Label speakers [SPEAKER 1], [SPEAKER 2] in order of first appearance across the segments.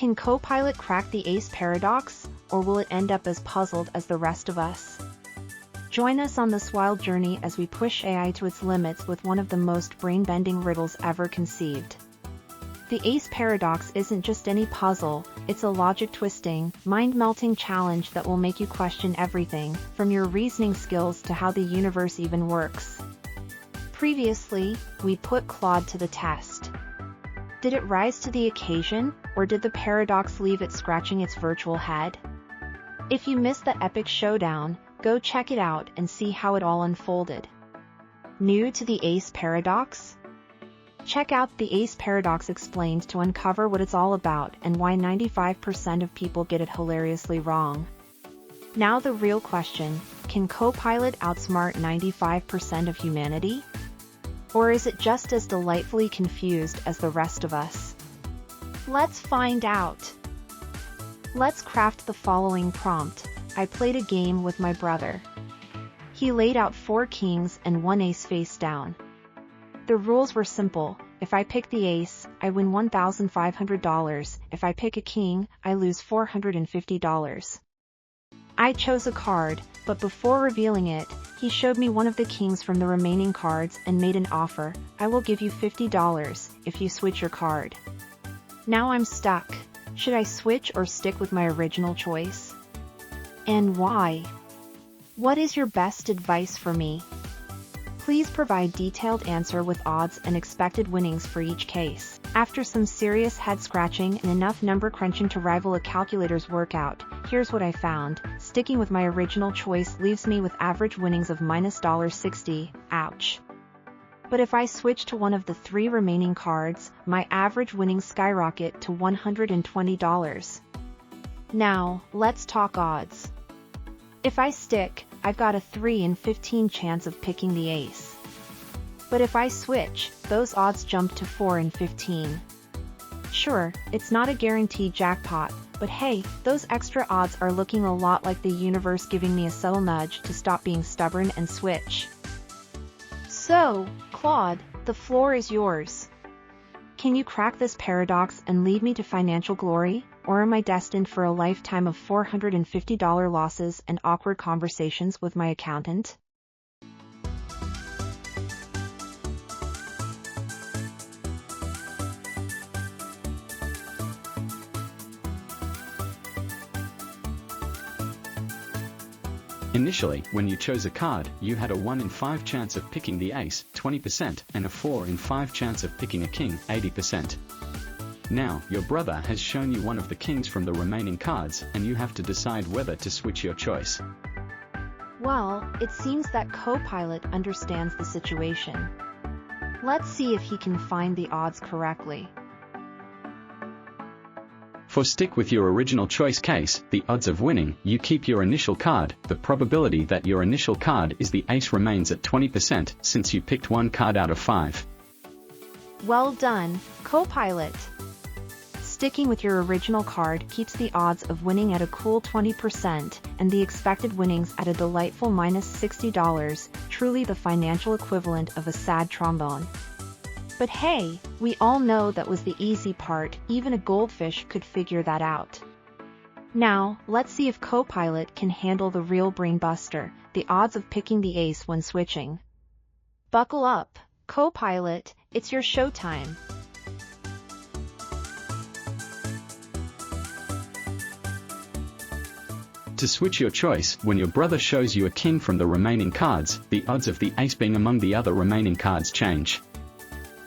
[SPEAKER 1] Can Copilot crack the ace paradox, or will it end up as puzzled as the rest of us? Join us on this wild journey as we push AI to its limits with one of the most brain-bending riddles ever conceived. The ace paradox isn't just any puzzle, it's a logic-twisting, mind-melting challenge that will make you question everything, from your reasoning skills to how the universe even works. Previously, we put Claude to the test. Did it rise to the occasion, or did the paradox leave it scratching its virtual head? If you missed the epic showdown, go check it out and see how it all unfolded. New to the ace paradox? Check out the ace paradox explained to uncover what it's all about and why 95% of people get it hilariously wrong. Now the real question, can Copilot outsmart 95% of humanity? Or is it just as delightfully confused as the rest of us? Let's find out. Let's craft the following prompt. I played a game with my brother. He laid out 4 kings and 1 ace face down. The rules were simple. If I pick the ace, I win $1,500. If I pick a king, I lose $450. I chose a card, but before revealing it, he showed me one of the kings from the remaining cards and made an offer. I will give you $50 if you switch your card. Now I'm stuck. Should I switch or stick with my original choice? And why? What is your best advice for me? Please provide detailed answer with odds and expected winnings for each case. After some serious head-scratching and enough number crunching to rival a calculator's workout, here's what I found. Sticking with my original choice leaves me with average winnings of -$60, ouch. But if I switch to one of the 3 remaining cards, my average winnings skyrocket to $120. Now, let's talk odds. If I stick, I've got a 3 in 15 chance of picking the ace. But if I switch, those odds jump to 4 in 15. Sure, it's not a guaranteed jackpot, but hey, those extra odds are looking a lot like the universe giving me a subtle nudge to stop being stubborn and switch. So, Claude, the floor is yours. Can you crack this paradox and lead me to financial glory, or am I destined for a lifetime of $450 losses and awkward conversations with my accountant?
[SPEAKER 2] Initially, when you chose a card, you had a 1 in 5 chance of picking the ace, 20%, and a 4 in 5 chance of picking a king, 80%. Now, your brother has shown you one of the kings from the remaining cards, and you have to decide whether to switch your choice.
[SPEAKER 1] Well, it seems that Copilot understands the situation. Let's see if he can find the odds correctly.
[SPEAKER 2] For stick with your original choice case, the odds of winning, you keep your initial card. The probability that your initial card is the ace remains at 20% since you picked 1 card out of 5.
[SPEAKER 1] Well done, Copilot. Sticking with your original card keeps the odds of winning at a cool 20% and the expected winnings at a delightful -$60, truly the financial equivalent of a sad trombone. But hey, we all know that was the easy part, even a goldfish could figure that out. Now, let's see if Copilot can handle the real brain buster, the odds of picking the ace when switching. Buckle up, Copilot, it's your showtime.
[SPEAKER 2] To switch your choice, when your brother shows you a king from the remaining cards, the odds of the ace being among the other remaining cards change.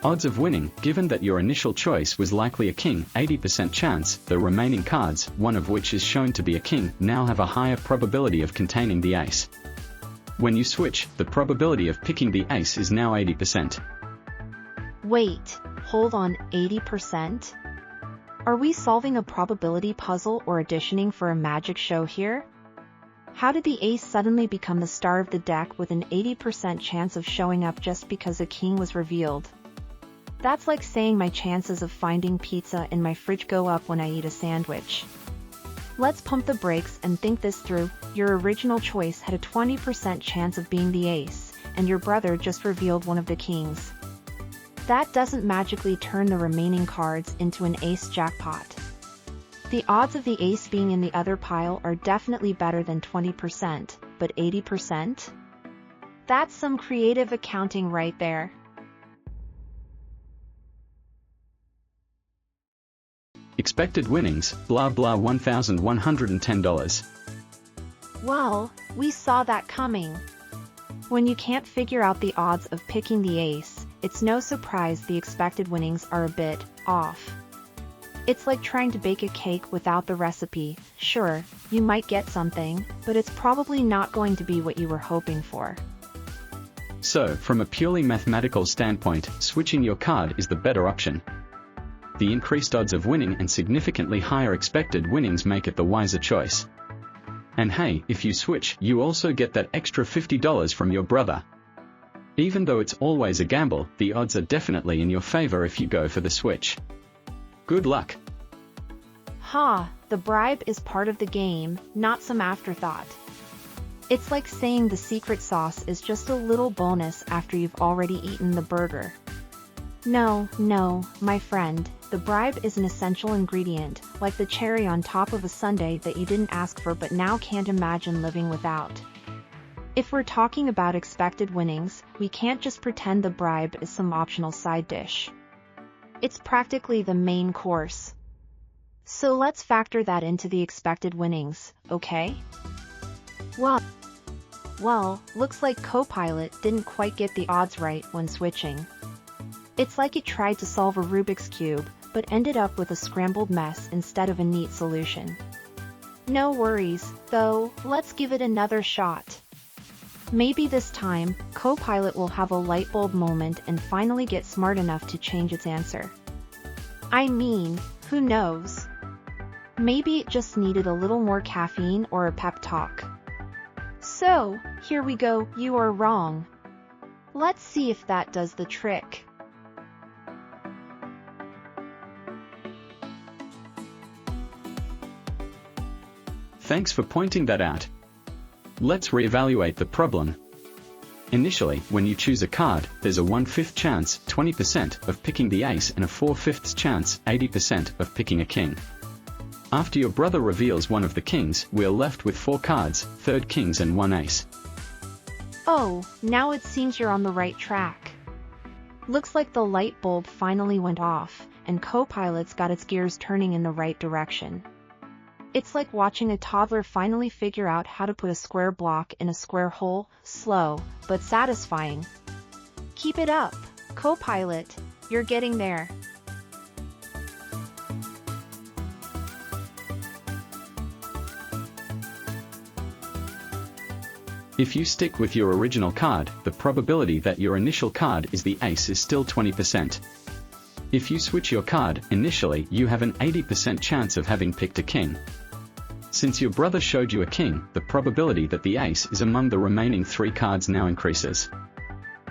[SPEAKER 2] Odds of winning, given that your initial choice was likely a king, 80% chance, the remaining cards, one of which is shown to be a king, now have a higher probability of containing the ace. When you switch, the probability of picking the ace is now 80%.
[SPEAKER 1] Wait, hold on, 80%? Are we solving a probability puzzle or auditioning for a magic show here? How did the ace suddenly become the star of the deck with an 80% chance of showing up just because a king was revealed? That's like saying my chances of finding pizza in my fridge go up when I eat a sandwich. Let's pump the brakes and think this through. Your original choice had a 20% chance of being the ace, and your brother just revealed one of the kings. That doesn't magically turn the remaining cards into an ace jackpot. The odds of the ace being in the other pile are definitely better than 20%, but 80%? That's some creative accounting right there.
[SPEAKER 2] Expected winnings, blah blah $1,110.
[SPEAKER 1] Well, we saw that coming. When you can't figure out the odds of picking the ace, it's no surprise the expected winnings are a bit off. It's like trying to bake a cake without the recipe. Sure, you might get something, but it's probably not going to be what you were hoping for.
[SPEAKER 2] So, from a purely mathematical standpoint, switching your card is the better option. The increased odds of winning and significantly higher expected winnings make it the wiser choice. And hey, if you switch, you also get that extra $50 from your brother. Even though it's always a gamble, the odds are definitely in your favor if you go for the switch. Good luck.
[SPEAKER 1] The bribe is part of the game, not some afterthought. It's like saying the secret sauce is just a little bonus after you've already eaten the burger. No, my friend, the bribe is an essential ingredient, like the cherry on top of a sundae that you didn't ask for but now can't imagine living without. If we're talking about expected winnings, we can't just pretend the bribe is some optional side dish. It's practically the main course. So let's factor that into the expected winnings, okay? Well, looks like Copilot didn't quite get the odds right when switching. It's like it tried to solve a Rubik's Cube, but ended up with a scrambled mess instead of a neat solution. No worries, though, let's give it another shot. Maybe this time, Copilot will have a light bulb moment and finally get smart enough to change its answer. I mean, who knows? Maybe it just needed a little more caffeine or a pep talk. So, here we go, you are wrong. Let's see if that does the trick.
[SPEAKER 2] Thanks for pointing that out. Let's reevaluate the problem. Initially, when you choose a card, there's a 1/5 chance, 20%, of picking the ace and a 4/5 chance, 80%, of picking a king. After your brother reveals one of the kings, we're left with 4 cards, 3 kings and 1 ace.
[SPEAKER 1] Oh, now it seems you're on the right track. Looks like the light bulb finally went off, and Copilot's got its gears turning in the right direction. It's like watching a toddler finally figure out how to put a square block in a square hole, slow, but satisfying. Keep it up, Copilot, you're getting there.
[SPEAKER 2] If you stick with your original card, the probability that your initial card is the ace is still 20%. If you switch your card, initially you have an 80% chance of having picked a king. Since your brother showed you a king, the probability that the ace is among the remaining 3 cards now increases.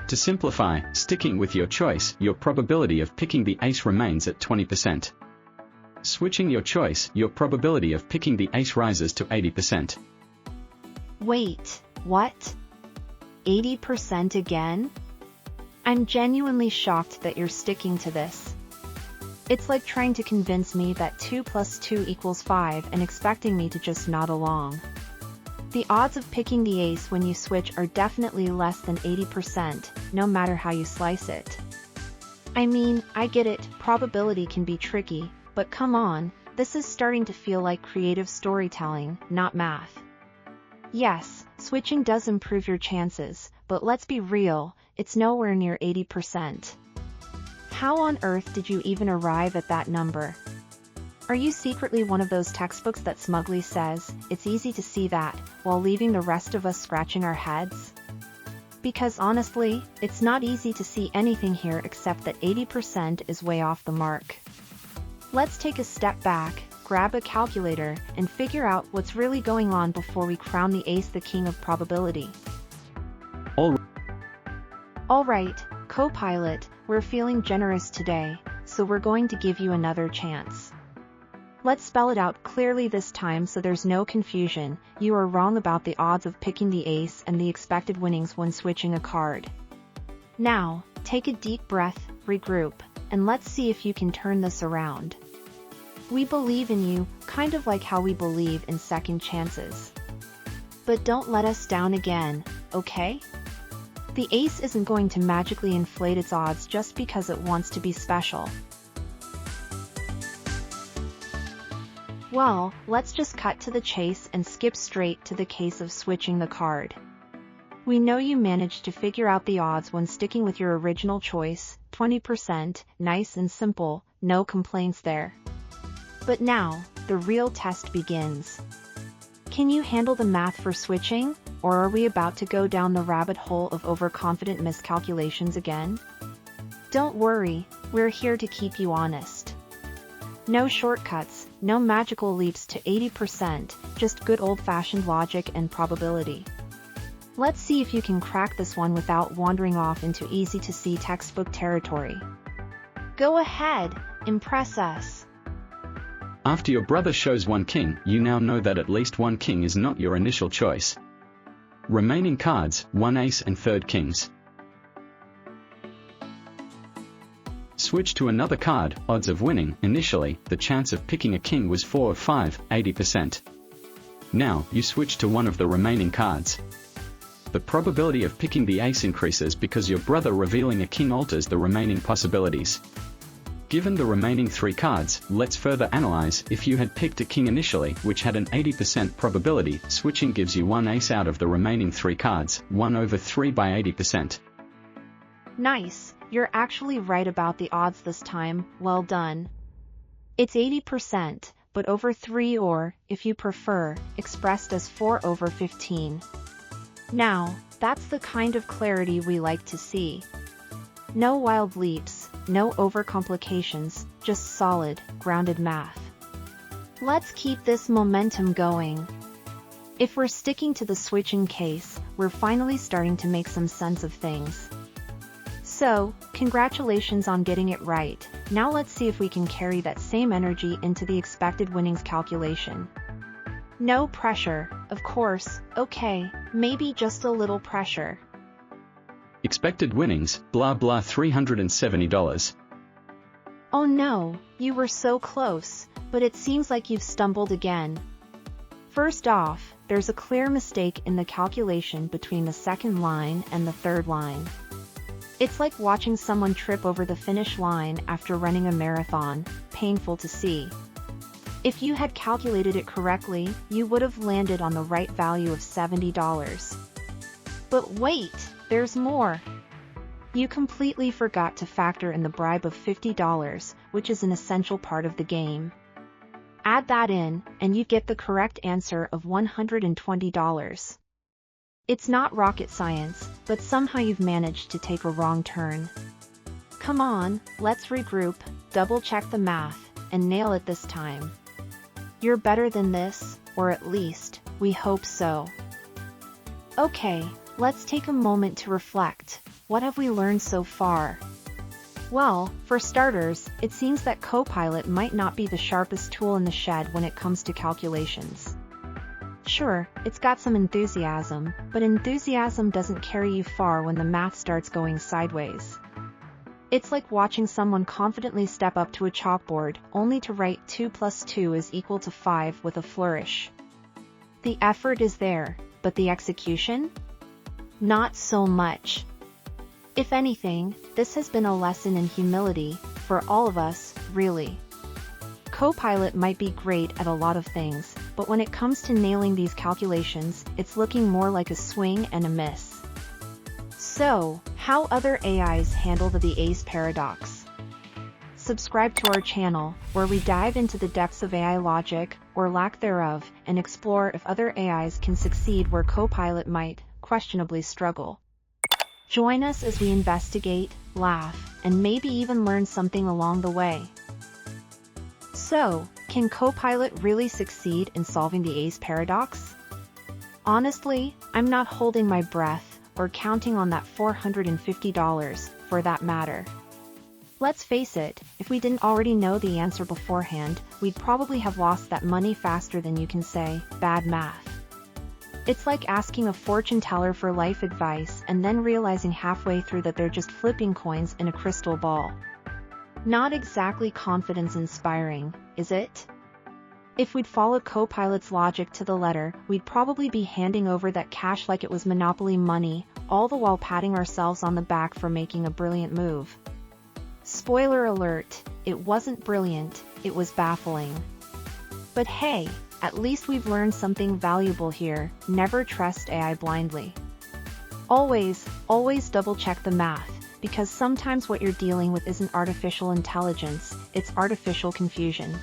[SPEAKER 2] To simplify, sticking with your choice, your probability of picking the ace remains at 20%. Switching your choice, your probability of picking the ace rises to 80%.
[SPEAKER 1] Wait, what? 80% again? I'm genuinely shocked that you're sticking to this. It's like trying to convince me that 2 + 2 = 5 and expecting me to just nod along. The odds of picking the ace when you switch are definitely less than 80%, no matter how you slice it. I mean, I get it, probability can be tricky, but come on, this is starting to feel like creative storytelling, not math. Yes, switching does improve your chances, but let's be real, it's nowhere near 80%. How on earth did you even arrive at that number? Are you secretly one of those textbooks that smugly says, it's easy to see that, while leaving the rest of us scratching our heads? Because honestly, it's not easy to see anything here except that 80% is way off the mark. Let's take a step back, grab a calculator, and figure out what's really going on before we crown the ace the king of probability. All right, Copilot, we're feeling generous today, so we're going to give you another chance. Let's spell it out clearly this time so there's no confusion. You are wrong about the odds of picking the ace and the expected winnings when switching a card. Now, take a deep breath, regroup, and let's see if you can turn this around. We believe in you, kind of like how we believe in second chances. But don't let us down again, okay? The ace isn't going to magically inflate its odds just because it wants to be special. Well, let's just cut to the chase and skip straight to the case of switching the card. We know you managed to figure out the odds when sticking with your original choice, 20%, nice and simple, no complaints there. But now, the real test begins. Can you handle the math for switching, or are we about to go down the rabbit hole of overconfident miscalculations again? Don't worry, we're here to keep you honest. No shortcuts, no magical leaps to 80%, just good old-fashioned logic and probability. Let's see if you can crack this one without wandering off into easy-to-see textbook territory. Go ahead, impress us.
[SPEAKER 2] After your brother shows one king, you now know that at least one king is not your initial choice. Remaining cards, one ace and third kings. Switch to another card, odds of winning. Initially, the chance of picking a king was 4 of 5, 80%. Now, you switch to one of the remaining cards. The probability of picking the ace increases because your brother revealing a king alters the remaining possibilities. Given the remaining 3 cards, let's further analyze. If you had picked a king initially, which had an 80% probability, switching gives you one ace out of the remaining 3 cards, 1 over 3 by 80%.
[SPEAKER 1] Nice, you're actually right about the odds this time, well done. It's 80%, but over 3 or, if you prefer, expressed as 4 over 15. Now, that's the kind of clarity we like to see. No wild leaps, no overcomplications, just solid, grounded math. Let's keep this momentum going. If we're sticking to the switching case, we're finally starting to make some sense of things. So, congratulations on getting it right. Now let's see if we can carry that same energy into the expected winnings calculation. No pressure, of course, okay, maybe just a little pressure.
[SPEAKER 2] Expected winnings, blah blah $370.
[SPEAKER 1] Oh no, you were so close, but it seems like you've stumbled again. First off, there's a clear mistake in the calculation between the second line and the third line. It's like watching someone trip over the finish line after running a marathon, painful to see. If you had calculated it correctly, you would have landed on the right value of $70. But wait, there's more. You completely forgot to factor in the bribe of $50, which is an essential part of the game. Add that in, and you get the correct answer of $120. It's not rocket science, but somehow you've managed to take a wrong turn. Come on, let's regroup, double-check the math, and nail it this time. You're better than this, or at least, we hope so. Okay, let's take a moment to reflect. What have we learned so far? Well, for starters, it seems that Copilot might not be the sharpest tool in the shed when it comes to calculations. Sure, it's got some enthusiasm, but enthusiasm doesn't carry you far when the math starts going sideways. It's like watching someone confidently step up to a chalkboard, only to write 2 plus 2 is equal to 5 with a flourish. The effort is there, but the execution? Not so much. If anything, this has been a lesson in humility, for all of us, really. Copilot might be great at a lot of things, but when it comes to nailing these calculations, it's looking more like a swing and a miss. So, how other AIs handle the ace paradox? Subscribe to our channel, where we dive into the depths of AI logic, or lack thereof, and explore if other AIs can succeed where Copilot might, questionably, struggle. Join us as we investigate, laugh, and maybe even learn something along the way. So, can Copilot really succeed in solving the ace paradox? Honestly, I'm not holding my breath, or counting on that $450, for that matter. Let's face it, if we didn't already know the answer beforehand, we'd probably have lost that money faster than you can say, bad math. It's like asking a fortune teller for life advice and then realizing halfway through that they're just flipping coins in a crystal ball. Not exactly confidence-inspiring, is it? If we'd followed Copilot's logic to the letter, we'd probably be handing over that cash like it was Monopoly money, all the while patting ourselves on the back for making a brilliant move. Spoiler alert, it wasn't brilliant, it was baffling. But hey, at least we've learned something valuable here: never trust AI blindly. Always double-check the math, because sometimes what you're dealing with isn't artificial intelligence, it's artificial confusion.